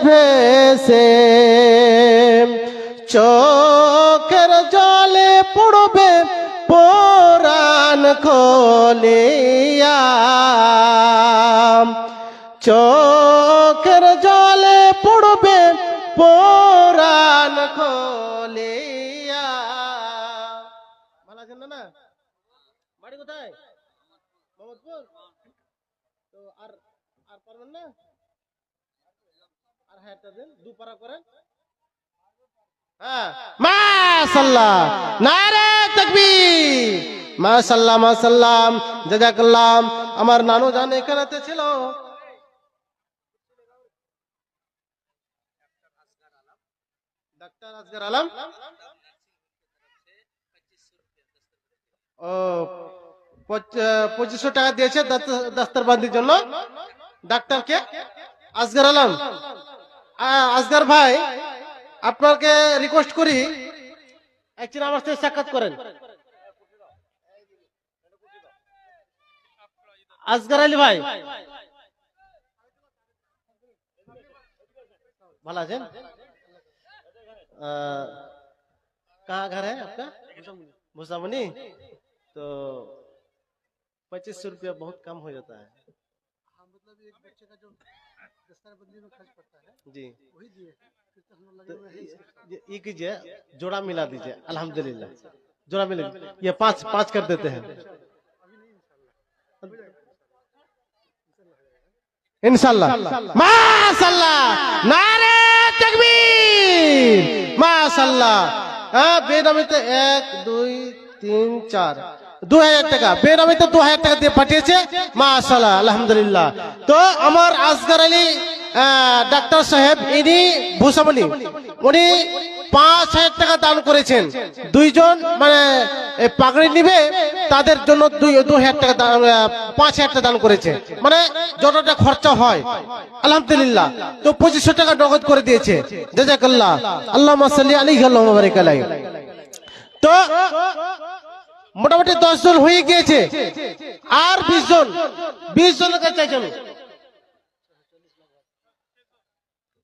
ভেসে চোখের জলে পড়বে পরাণ খোলিয়া, চোখের জলে পড়বে পরাণ খোলিয়া। ভালো আছেন না? বাড়ি কোথায়? মোহাম্মদপুর। তো আর আর পারবেন না? আর হায়ারটা দেন, দুপারা করেন। হ্যাঁ, মাশাআল্লাহ, নারে তাকবীর, মাশাআল্লাহ মাশাআল্লাহ, জাযাকাল্লাহ। আমার নানু জান এখানেতে ছিল। ডাক্তার আসগর আলম। ও 2500 টাকা দিয়েছে দস্তরবন্দির জন্য ডাক্তারকে আসগর আলম। আসগর ভাই, আপনাকে রিকোয়েস্ট করি একদিন আমার সাথে সাক্ষাৎ করেন। আসগর আলী ভাই ভালো আছেন? कहाँ घर है आपका? भूसामुनी। तो 2500 रुपया बहुत कम हो जाता है। हाँ, मतलब एक बच्चे का जो दस्तरबंदी में खर्च पड़ता है जी, वही दिए। तो ये कीजिए, जोड़ा मिला दीजिए। अल्हम्दुलिल्लाह, जोड़ा मिला, ये 5 कर देते हैं इंशाल्लाह। माशाल्लाह, नारे तकबीर, माशाल्लाह। हाँ, बेनामीতে 1 2 3 4 2000 টাকা, বেনামিতে 2000 টাকা দিয়ে পাঠিয়েছে। মাশাআল্লাহ, আলহামদুলিল্লাহ। তো আমার আসগর আলী ডাক্তার সাহেব, ইনি ভূসামনি, উনি 5000 টাকা দান করেছেন। দুইজন মানে পাগড়ি নিবে তাদের জন্য 2000 টাকা 5000 টাকা দান করেছে, মানে যতটা খরচা হয় আলহামদুলিল্লাহ। তো 2500 টাকা নগদ করে দিয়েছে। জাযাকাল্লাহ, আল্লাহুম্মা সাল্লি আলাইহি ওয়া বারিক আলাইহি। তো মোটামুটি 10 জন হয়ে গিয়েছে, আর 20 জনের কাছে চাইছি আমি।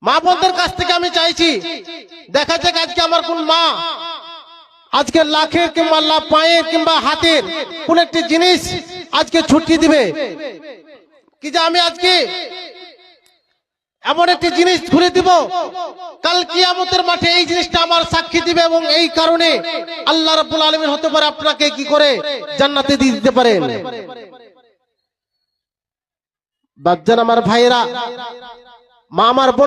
মা বোনদের কাছ থেকে আমি চাইছি, দেখা যাক আজকে আমার কোন মা আজকে লাখের কিংবা পায়ের কিংবা হাতের কোন একটি জিনিস আজকে ছুটি দিবে কি, যে আমি আজকে এমন একটি জিনিস খুলে দিব, কাল কিয়ামতের মাঠে এই জিনিসটা আমার সাক্ষী দিবে, এবং এই কারণে আল্লাহ রাব্বুল আলামিন হতে পারে আপনাকে কি করে জান্নাতে দিয়ে দিতে পারেন। বাচ্চারা, আমার ভাইয়েরা, মা, আমার বোন।